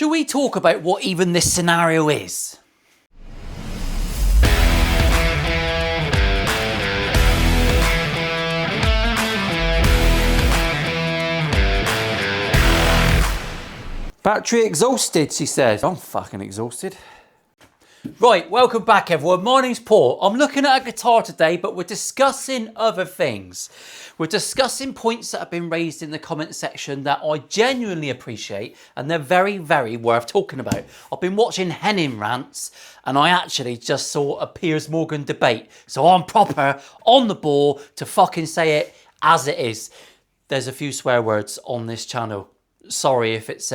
Shall we talk about what even this scenario is? Battery exhausted, she says. I'm fucking exhausted. Right, welcome back everyone. My name's Paul. I'm looking at a guitar today, but we're discussing other things. We're discussing points that have been raised in the comment section that I genuinely appreciate, and they're very, very worth talking about. I've been watching Henning rants, and I actually just saw a Piers Morgan debate. So I'm proper on the ball to fucking say it as it is. There's a few swear words on this channel. Sorry if it's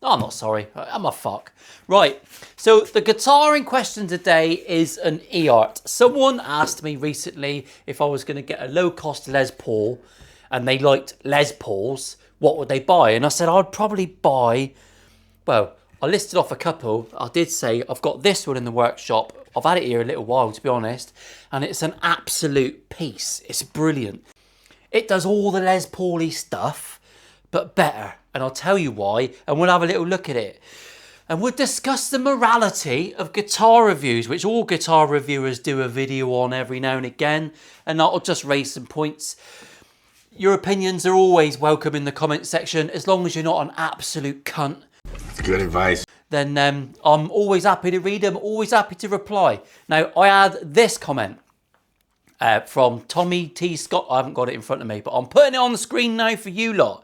I'm not sorry, I'm a fuck. Right, so the guitar in question today is an Eart. Someone asked me recently if I was going to get a low-cost Les Paul, and they liked Les Pauls, what would they buy? And I said I'd probably buy, well, I listed off a couple. I did say I've got this one in the workshop. I've had it here a little while, to be honest, and it's an absolute piece. It's brilliant. It does all the Les Paul-y stuff, but better. And I'll tell you why, and we'll have a little look at it. And we'll discuss the morality of guitar reviews, which all guitar reviewers do a video on every now and again. And I'll just raise some points. Your opinions are always welcome in the comment section, as long as you're not an absolute cunt. That's good advice. Then I'm always happy to read them, always happy to reply. Now, I had this comment from Tommy T. Scott. I haven't got it in front of me, but I'm putting it on the screen now for you lot.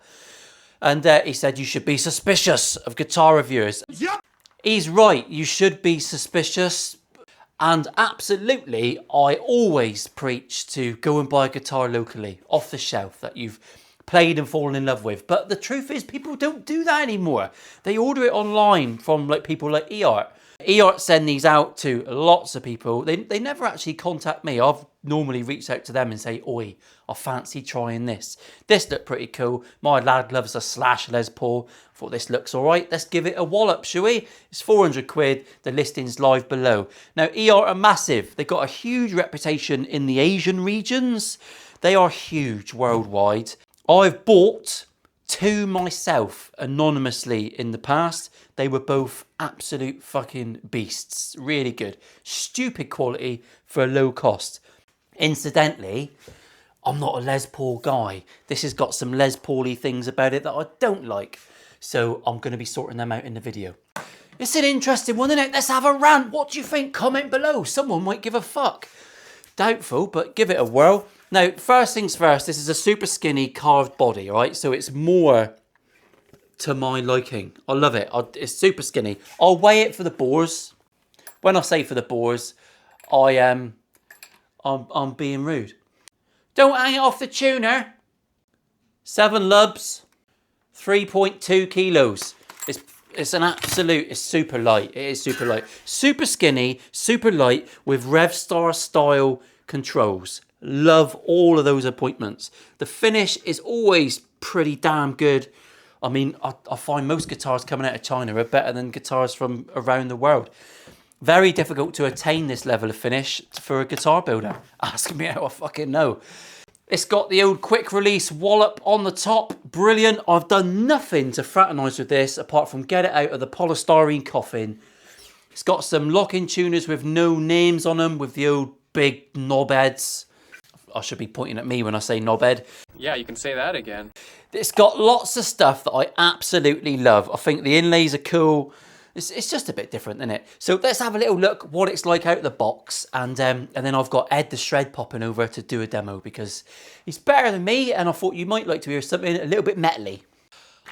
And he said you should be suspicious of guitar reviewers. Yep. He's right, you should be suspicious. And absolutely, I always preach to go and buy a guitar locally, off the shelf, that you've played and fallen in love with. But the truth is, people don't do that anymore. They order it online from people like Eart. Eart send these out to lots of people. They never actually contact me. I've normally reached out to them and say, oi, I fancy trying this. This looked pretty cool. My lad loves a Slash Les Paul. Thought this looks all right. Let's give it a wallop, shall we? It's 400 quid. The listing's live below. Now, Eart are massive. They've got a huge reputation in the Asian regions. They are huge worldwide. I've bought two myself anonymously in the past. They were both absolute fucking beasts. Really good. Stupid quality for a low cost. Incidentally, I'm not a Les Paul guy. This has got some Les Paul-y things about it that I don't like. So I'm going to be sorting them out in the video. It's an interesting one, isn't it? Let's have a rant. What do you think? Comment below. Someone might give a fuck. Doubtful, but give it a whirl. Now, first things first, this is a super skinny carved body, all right? So it's more to my liking. I love it. It's super skinny. I'll weigh it for the bores. When I say for the bores, I'm being rude. Don't hang it off the tuner. 7 lubs, 3.2 kilos. It's an absolute, it's super light. It is super light. Super skinny, super light with Revstar style controls. Love all of those appointments. The finish is always pretty damn good. I mean, I find most guitars coming out of China are better than guitars from around the world. Very difficult to attain this level of finish for a guitar builder. Ask me how I fucking know. It's got the old quick release wallop on the top. Brilliant. I've done nothing to fraternise with this apart from get it out of the polystyrene coffin. It's got some lock-in tuners with no names on them with the old big knob heads. I should be pointing at me when I say knobhead. Yeah, you can say that again. It's got lots of stuff that I absolutely love. I think the inlays are cool. It's just a bit different, isn't it? So let's have a little look what it's like out of the box. And then I've got Ed the Shred popping over to do a demo because he's better than me. And I thought you might like to hear something a little bit metally.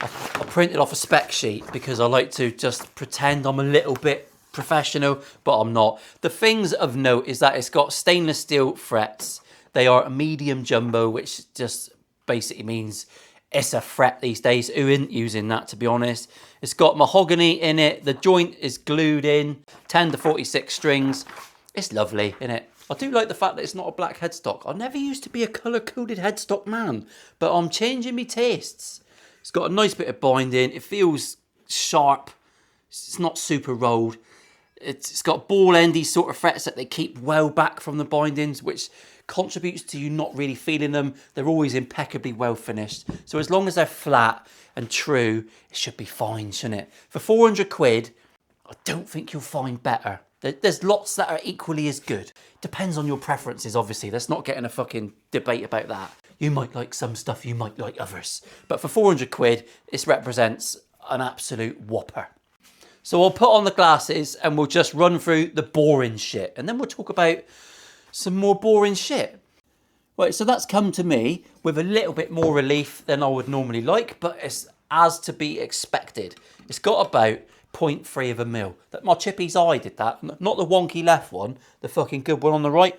I printed off a spec sheet because I like to just pretend I'm a little bit professional, but I'm not. The things of note is that it's got stainless steel frets. They are a medium jumbo, which just basically means it's a fret these days. Who isn't using that, to be honest? It's got mahogany in it. The joint is glued in. 10 to 46 strings. It's lovely, isn't it? I do like the fact that it's not a black headstock. I never used to be a colour-coded headstock man, but I'm changing my tastes. It's got a nice bit of binding. It feels sharp. It's not super rolled. It's got ball-endy sort of frets that they keep well back from the bindings, which contributes to you not really feeling them. They're always impeccably well finished. So as long as they're flat and true, it should be fine, shouldn't it? For 400 quid, I don't think you'll find better. There's lots that are equally as good. Depends on your preferences, obviously. Let's not get in a fucking debate about that. You might like some stuff, you might like others. But for 400 quid, this represents an absolute whopper. So I'll put on the glasses and we'll just run through the boring shit. And then we'll talk about some more boring shit. Right, so that's come to me with a little bit more relief than I would normally like, but it's as to be expected. It's got about 0.3 of a mil. My chippy's eye did that, not the wonky left one, the fucking good one on the right.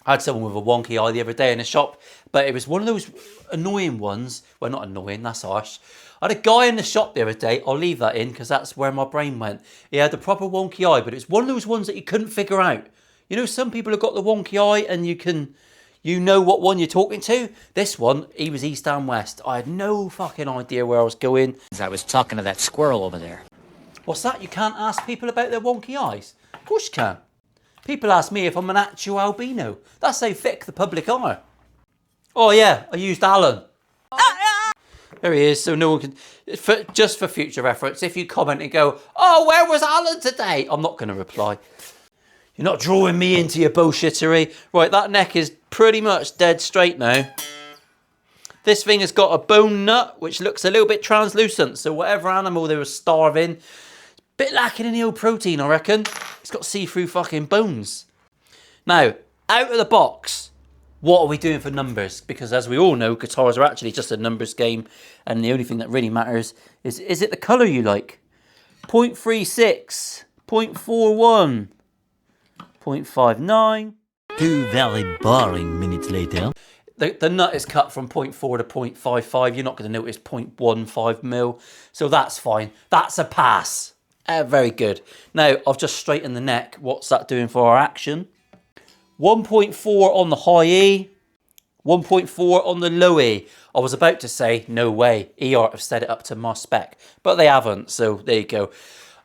I had someone with a wonky eye the other day in a shop, but it was one of those annoying ones. Well, not annoying, that's harsh. I had a guy in the shop the other day, I'll leave that in because that's where my brain went. He had the proper wonky eye, but it's one of those ones that you couldn't figure out. You know, some people have got the wonky eye and you know what one you're talking to. This one, he was east and west. I had no fucking idea where I was going. I was talking to that squirrel over there. What's that? You can't ask people about their wonky eyes? Of course you can. People ask me if I'm an actual albino. That's how thick the public are. Oh yeah, I used Alan. There he is, so no one can... just for future reference, if you comment and go, oh, where was Alan today? I'm not going to reply. You're not drawing me into your bullshittery. Right, that neck is pretty much dead straight now. This thing has got a bone nut, which looks a little bit translucent. So whatever animal they were starving, bit lacking in the old protein, I reckon. It's got see-through fucking bones. Now, out of the box, what are we doing for numbers? Because as we all know, guitars are actually just a numbers game. And the only thing that really matters is it the colour you like? 0.36, 0.41, 0.59. 2 very boring minutes later. The nut is cut from 0.4 to 0.55. You're not going to notice 0.15 mil. So that's fine. That's a pass. Very good. Now, I've just straightened the neck. What's that doing for our action? 1.4 on the high E. 1.4 on the low E. I was about to say, no way. Eart have set it up to my spec. But they haven't. So there you go.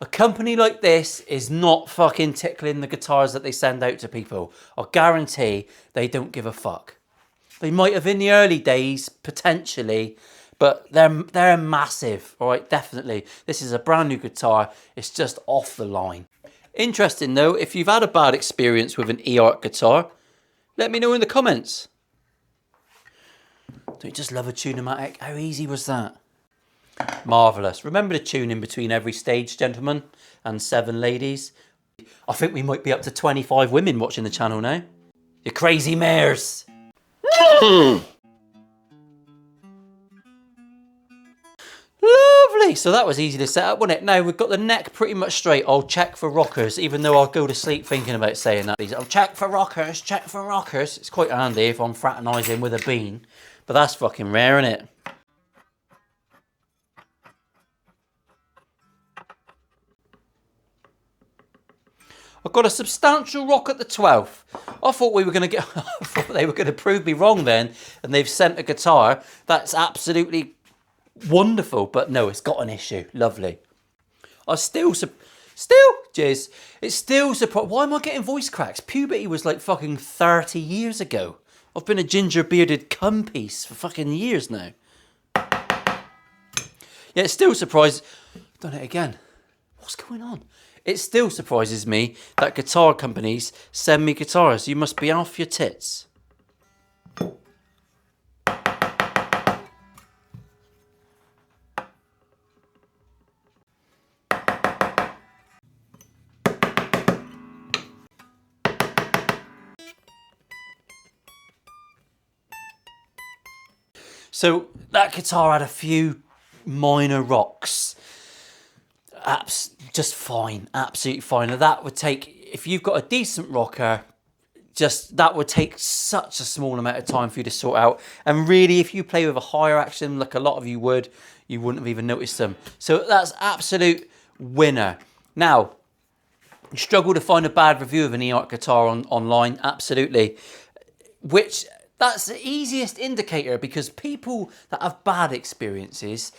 A company like this is not fucking tickling the guitars that they send out to people. I guarantee they don't give a fuck. They might have in the early days, potentially, but they're massive, all right, definitely. This is a brand new guitar. It's just off the line. Interesting, though, if you've had a bad experience with an Eart guitar, let me know in the comments. Don't you just love a tune-o-matic? How easy was that? Marvellous. Remember the tune in between every stage, gentlemen, and 7 ladies. I think we might be up to 25 women watching the channel now. You crazy mares. Lovely. So that was easy to set up, wasn't it? Now we've got the neck pretty much straight. I'll check for rockers, even though I'll go to sleep thinking about saying that. I'll check for rockers, check for rockers. It's quite handy if I'm fraternising with a bean, but that's fucking rare, isn't it? I've got a substantial rock at the 12th. I thought we were going to get... I thought they were going to prove me wrong then, and they've sent a guitar that's absolutely wonderful, but no, it's got an issue. Lovely. I still, jizz. It's still surprised. Why am I getting voice cracks? Puberty was like fucking 30 years ago. I've been a ginger bearded cum piece for fucking years now. Yeah, it still surprised. Done it again. What's going on? It still surprises me that guitar companies send me guitars. You must be off your tits. So that guitar had a few minor rocks. Just fine, absolutely fine. And that would take, if you've got a decent rocker, that would take such a small amount of time for you to sort out. And really, if you play with a higher action, like a lot of you would, you wouldn't have even noticed them. So that's absolute winner. Now, you struggle to find a bad review of an Eart guitar online, absolutely. That's the easiest indicator, because people that have bad experiences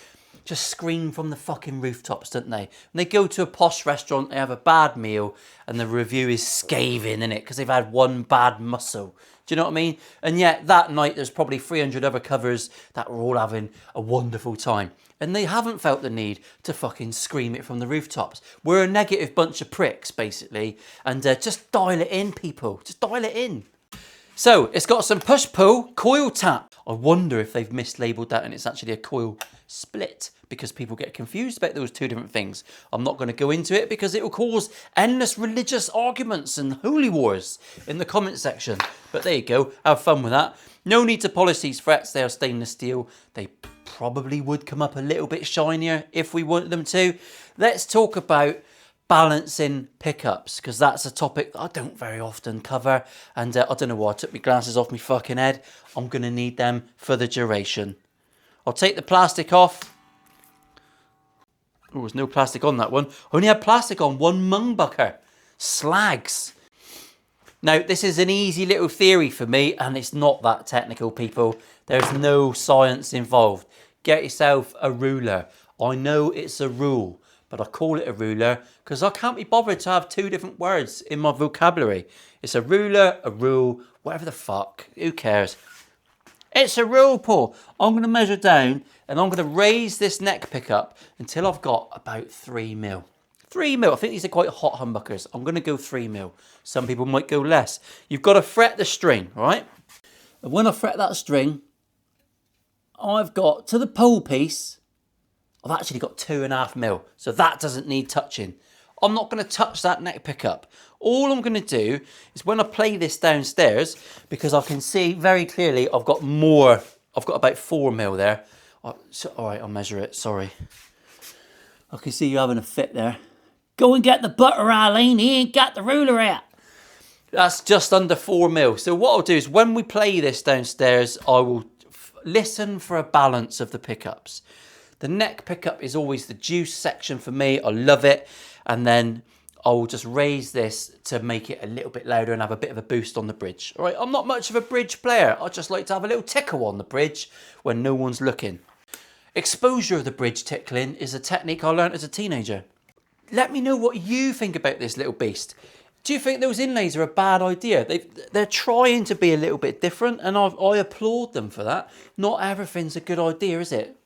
just scream from the fucking rooftops, don't they? When they go to a posh restaurant, they have a bad meal, and the review is scathing, innit? Because they've had one bad mussel. Do you know what I mean? And yet that night there's probably 300 other covers that were all having a wonderful time. And they haven't felt the need to fucking scream it from the rooftops. We're a negative bunch of pricks, basically. And just dial it in, people. Just dial it in. So, it's got some push-pull, coil tap. I wonder if they've mislabeled that and it's actually a coil split, because people get confused about those two different things. I'm not going to go into it because it will cause endless religious arguments and holy wars in the comment section. But there you go. Have fun with that. No need to polish these frets. They are stainless steel. They probably would come up a little bit shinier if we wanted them to. Let's talk about balancing pickups, because that's a topic I don't very often cover, and I don't know why I took my glasses off my fucking head. I'm going to need them for the duration. I'll take the plastic off. Oh, there's no plastic on that one. I only had plastic on one mungbucker. Slags. Now, this is an easy little theory for me, and it's not that technical, people. There's no science involved. Get yourself a ruler. I know it's a rule, but I call it a ruler because I can't be bothered to have two different words in my vocabulary. It's a ruler, a rule, whatever the fuck. Who cares? It's a rule, Paul. I'm going to measure down and I'm going to raise this neck pickup until I've got about 3 mil. 3 mil. I think these are quite hot humbuckers. I'm going to go 3 mil. Some people might go less. You've got to fret the string, right? And when I fret that string, I've got to the pole piece, I've actually got 2.5 mil. So that doesn't need touching. I'm not going to touch that neck pickup. All I'm going to do is when I play this downstairs, because I can see very clearly I've got more. I've got about 4 mil there. All right, I'll measure it. Sorry. I can see you having a fit there. Go and get the butter, Arlene. He ain't got the ruler out. That's just under 4 mil. So what I'll do is when we play this downstairs, I will listen for a balance of the pickups. The neck pickup is always the juice section for me. I love it. And then I'll just raise this to make it a little bit louder and have a bit of a boost on the bridge. All right, I'm not much of a bridge player. I just like to have a little tickle on the bridge when no one's looking. Exposure of the bridge tickling is a technique I learned as a teenager. Let me know what you think about this little beast. Do you think those inlays are a bad idea? They're trying to be a little bit different, and I applaud them for that. Not everything's a good idea, is it?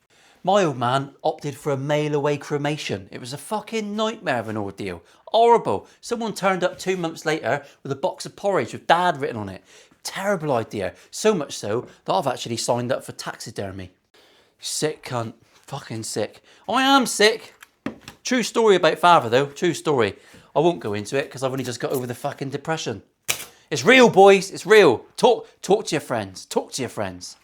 My old man opted for a mail-away cremation. It was a fucking nightmare of an ordeal. Horrible. Someone turned up 2 months later with a box of porridge with Dad written on it. Terrible idea. So much so that I've actually signed up for taxidermy. Sick cunt. Fucking sick. I am sick. True story about father though. True story. I won't go into it because I've only just got over the fucking depression. It's real, boys. It's real. Talk to your friends. Talk to your friends.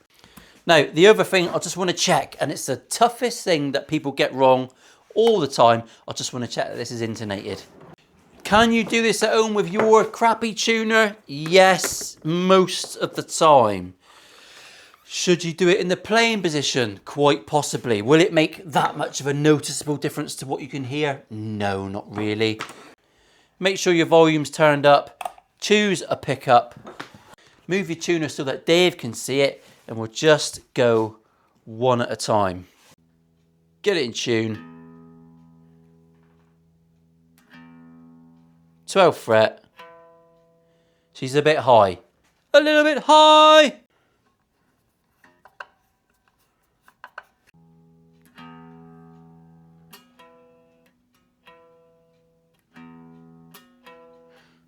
Now, the other thing I just want to check, and it's the toughest thing that people get wrong all the time. I just want to check that this is intonated. Can you do this at home with your crappy tuner? Yes, most of the time. Should you do it in the playing position? Quite possibly. Will it make that much of a noticeable difference to what you can hear? No, not really. Make sure your volume's turned up. Choose a pickup. Move your tuner so that Dave can see it. And we'll just go one at a time. Get it in tune. 12th fret. She's a bit high. A little bit high.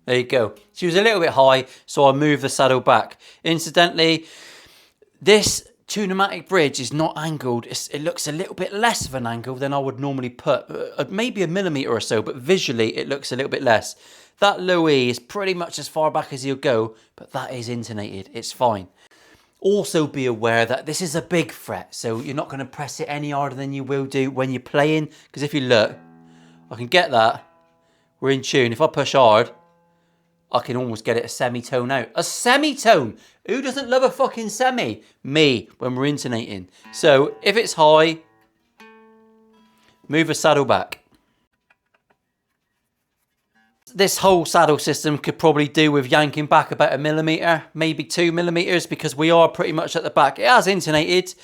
There you go. She was a little bit high, so I moved the saddle back. Incidentally, this Tunematic bridge is not angled. It looks a little bit less of an angle than I would normally put. Maybe a millimetre or so, but visually it looks a little bit less. That low E is pretty much as far back as you'll go, but that is intonated. It's fine. Also be aware that this is a big fret, so you're not going to press it any harder than you will do when you're playing. Because if you look, I can get that. We're in tune. If I push hard, I can almost get it a semitone out. A semitone! Who doesn't love a fucking semi? Me, when we're intonating. So, if it's high, move the saddle back. This whole saddle system could probably do with yanking back about 1 millimetre, maybe 2 millimetres, because we are pretty much at the back. It has intonated,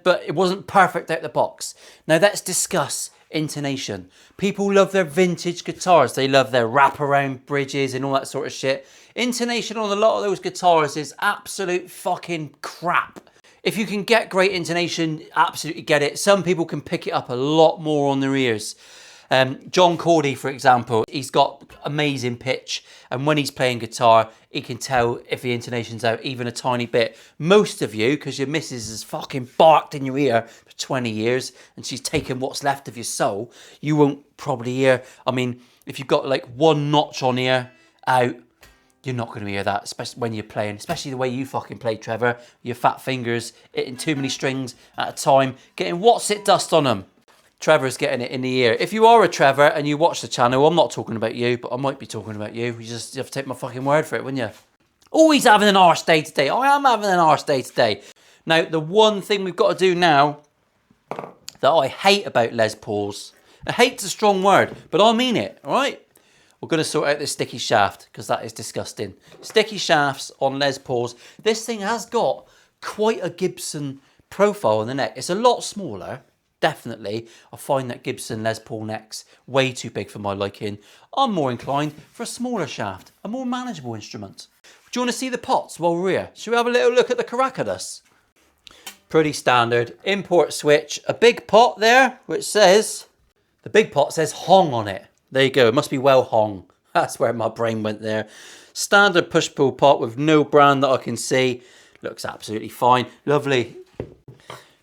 but it wasn't perfect out the box. Now let's discuss intonation. People love their vintage guitars. They love their wraparound bridges and all that sort of shit. Intonation on a lot of those guitars is absolute fucking crap. If you can get great intonation, absolutely get it. Some people can pick it up a lot more on their ears. John Cordy, for example, he's got amazing pitch, and when he's playing guitar, he can tell if the intonation's out even a tiny bit. Most of you, because your missus has fucking barked in your ear for 20 years, and she's taken what's left of your soul, you won't probably hear. I mean, if you've got like one notch on here out, you're not going to hear that, especially when you're playing, especially the way you fucking play, Trevor. Your fat fingers, hitting too many strings at a time, getting what's it dust on them. Trevor's getting it in the ear. If you are a Trevor and you watch the channel, I'm not talking about you, but I might be talking about you. You just have to take my fucking word for it, wouldn't you? Always having an arse day today. I am having an arse day today. Now, the one thing we've got to do now that I hate about Les Pauls, I hate's a strong word, but I mean it, all right? We're going to sort out this sticky shaft because that is disgusting. Sticky shafts on Les Pauls. This thing has got quite a Gibson profile on the neck. It's a lot smaller. Definitely, I find that Gibson Les Paul necks way too big for my liking. I'm more inclined for a smaller shaft, a more manageable instrument. Do you want to see the pots while we're here? Should we have a little look at the Caracas? Pretty standard. Import switch. A big pot there, which says, the big pot says Hong on it. There you go, it must be well Hong. That's where my brain went there. Standard push-pull pot with no brand that I can see. Looks absolutely fine. Lovely.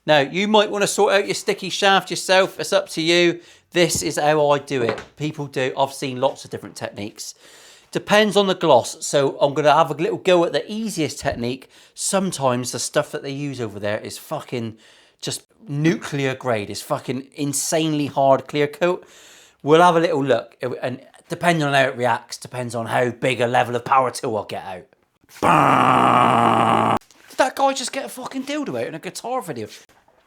Now, you might want to sort out your sticky shaft yourself. It's up to you. This is how I do it. People do. I've seen lots of different techniques. Depends on the gloss. So I'm going to have a little go at the easiest technique. Sometimes the stuff that they use over there is fucking just nuclear grade. It's fucking insanely hard clear coat. We'll have a little look. And depending on how it reacts, depends on how big a level of power tool I'll get out. Did that guy just get a fucking dildo out in a guitar video?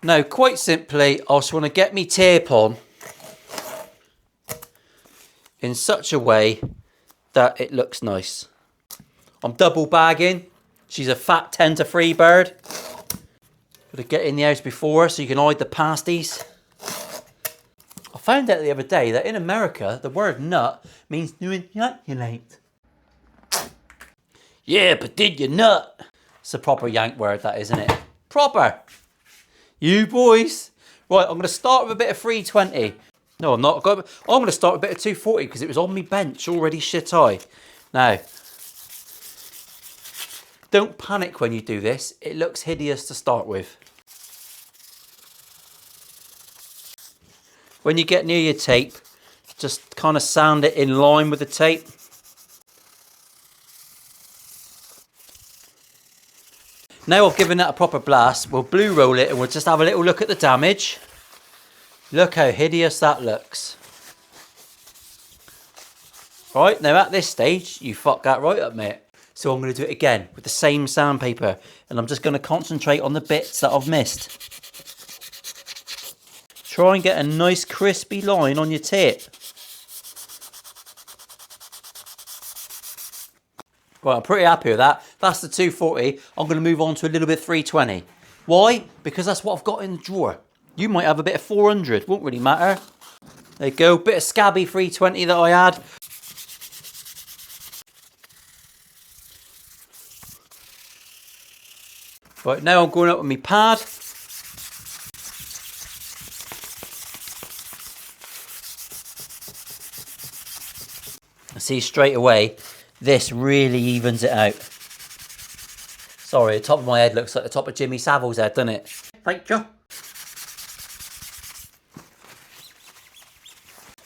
No, quite simply, I just want to get me tape on in such a way that it looks nice. I'm double bagging. She's a fat 10 to 3 bird. Gotta get in the house before so you can hide the pasties. I found out the other day that in America, the word nut means to ejaculate. Yeah, but did you nut? It's a proper Yank word, that, isn't it? Proper. You boys. Right, I'm going to start with a bit of 320. No, I'm not. I'm going to start with a bit of 240 because it was on me bench already shit high. Now, don't panic when you do this. It looks hideous to start with. When you get near your tape, just kind of sound it in line with the tape. Now I've given that a proper blast, we'll blue roll it and we'll just have a little look at the damage. Look how hideous that looks. Right, now at this stage, you fucked that right up, mate. So I'm going to do it again with the same sandpaper, and I'm just going to concentrate on the bits that I've missed. Try and get a nice crispy line on your tape. Right, I'm pretty happy with that. That's the 240. I'm going to move on to a little bit 320. Why? Because that's what I've got in the drawer. You might have a bit of 400. Won't really matter. There you go. Bit of scabby 320 that I had. Right, now I'm going up with my pad. I see straight away, this really evens it out. Sorry, the top of my head looks like the top of Jimmy Savile's head, doesn't it? Thank you.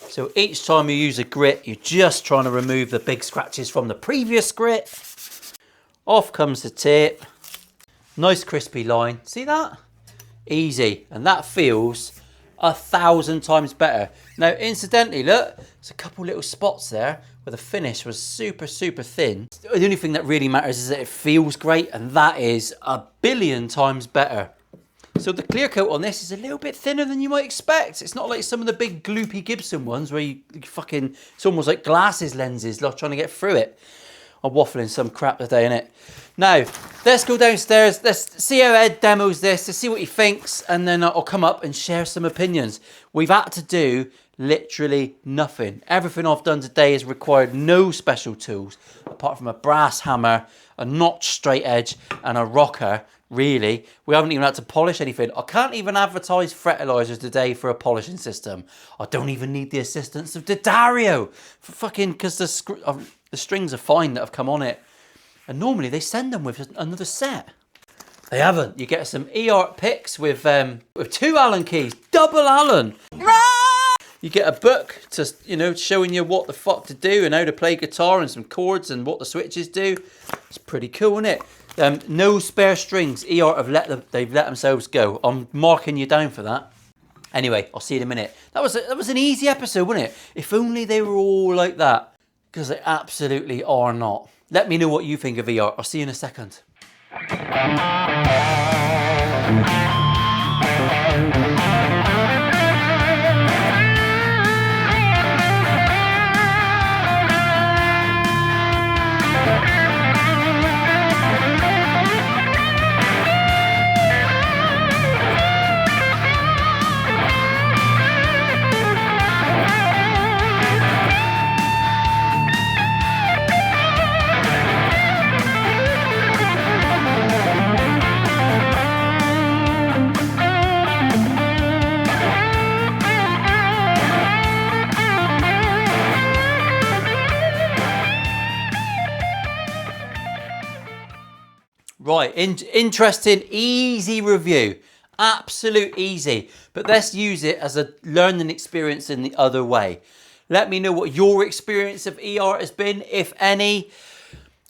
So each time you use a grit, you're just trying to remove the big scratches from the previous grit. Off comes the tape. Nice crispy line. See that? Easy. And that feels 1,000 times better. Now, incidentally, look, there's a couple little spots there where the finish was super, super thin. The only thing that really matters is that it feels great, and that is 1,000,000,000 times better. So the clear coat on this is a little bit thinner than you might expect. It's not like some of the big gloopy Gibson ones where you fucking, it's almost like glasses lenses, like trying to get through it. I'm waffling some crap today, innit? Now, let's go downstairs. Let's see how Ed demos this. Let's see what he thinks. And then I'll come up and share some opinions. We've had to do literally nothing. Everything I've done today has required no special tools, apart from a brass hammer, a notch straight edge, and a rocker. Really, we haven't even had to polish anything. I can't even advertise fertilizers today for a polishing system. I don't even need the assistance of Daddario for fucking, because the strings are fine that have come on it. And normally they send them with another set. They haven't. You get some Eart picks with 2 Allen keys, double Allen. You get a book to, you know, showing you what the fuck to do and how to play guitar and some chords and what the switches do. It's pretty cool, isn't it? No spare strings. Eart they've let themselves go. I'm marking you down for that. Anyway, I'll see you in a minute. That was an easy episode, wasn't it? If only they were all like that, because they absolutely are not. Let me know what you think of Eart. I'll see you in a second. Right, interesting, easy review. Absolute easy. But let's use it as a learning experience in the other way. Let me know what your experience of Eart has been, if any.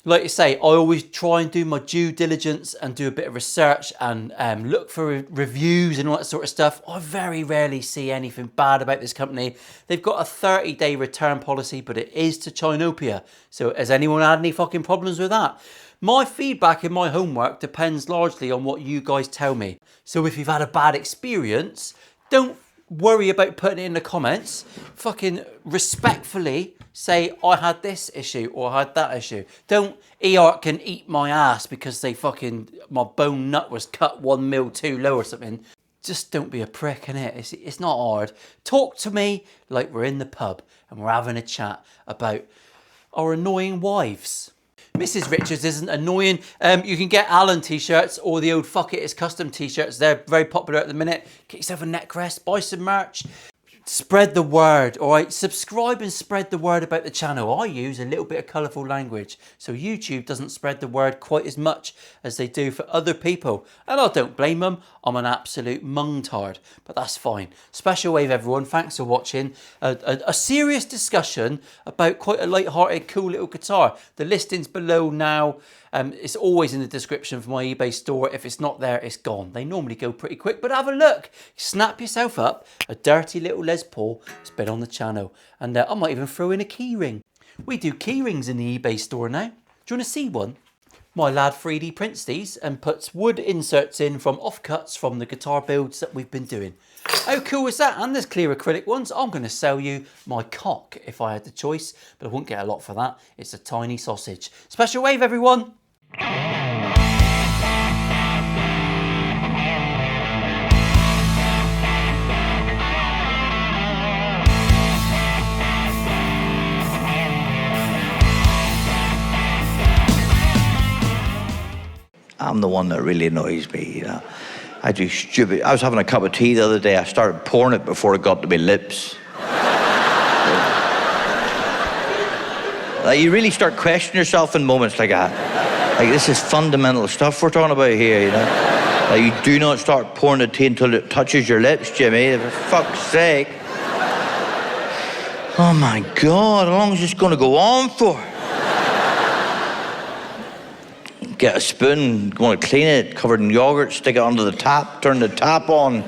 Like I say, I always try and do my due diligence and do a bit of research and look for reviews and all that sort of stuff. I very rarely see anything bad about this company. They've got a 30-day return policy, but it is to Chinopia. So has anyone had any fucking problems with that? My feedback and my homework depends largely on what you guys tell me. So if you've had a bad experience, don't worry about putting it in the comments. Fucking respectfully say, I had this issue or I had that issue. Don't Eart can eat my ass because my bone nut was cut 1 mil too low or something. Just don't be a prick, innit? It's not hard. Talk to me like we're in the pub and we're having a chat about our annoying wives. Mrs. Richards isn't annoying. You can get Allen t-shirts or the old Fuck It It's Custom t-shirts. They're very popular at the minute. Get yourself a neck rest, buy some merch. Spread the word, all right? Subscribe and spread the word about the channel. I use a little bit of colourful language, so YouTube doesn't spread the word quite as much as they do for other people. And I don't blame them. I'm an absolute mungtard, but that's fine. Special wave, everyone. Thanks for watching. A serious discussion about quite a light-hearted, cool little guitar. The listing's below now. It's always in the description for my eBay store. If it's not there, it's gone. They normally go pretty quick, but have a look. Snap yourself up a dirty little Les Paul. It's been on the channel. And I might even throw in a key ring. We do key rings in the eBay store now. Do you want to see one? My lad 3D prints these and puts wood inserts in from offcuts from the guitar builds that we've been doing. How cool is that? And there's clear acrylic ones. I'm going to sell you my cock if I had the choice, but I wouldn't get a lot for that. It's a tiny sausage. Special wave, everyone. I'm the one that really annoys me, you know. I do stupid. I was having a cup of tea the other day. I started pouring it before it got to my lips. Like, you really start questioning yourself in moments like that. Like, this is fundamental stuff we're talking about here, you know. Like, you do not start pouring the tea until it touches your lips, Jimmy. For fuck's sake. Oh my God, how long is this going to go on for? Get a spoon, want to clean it, covered in yogurt, stick it under the tap, turn the tap on.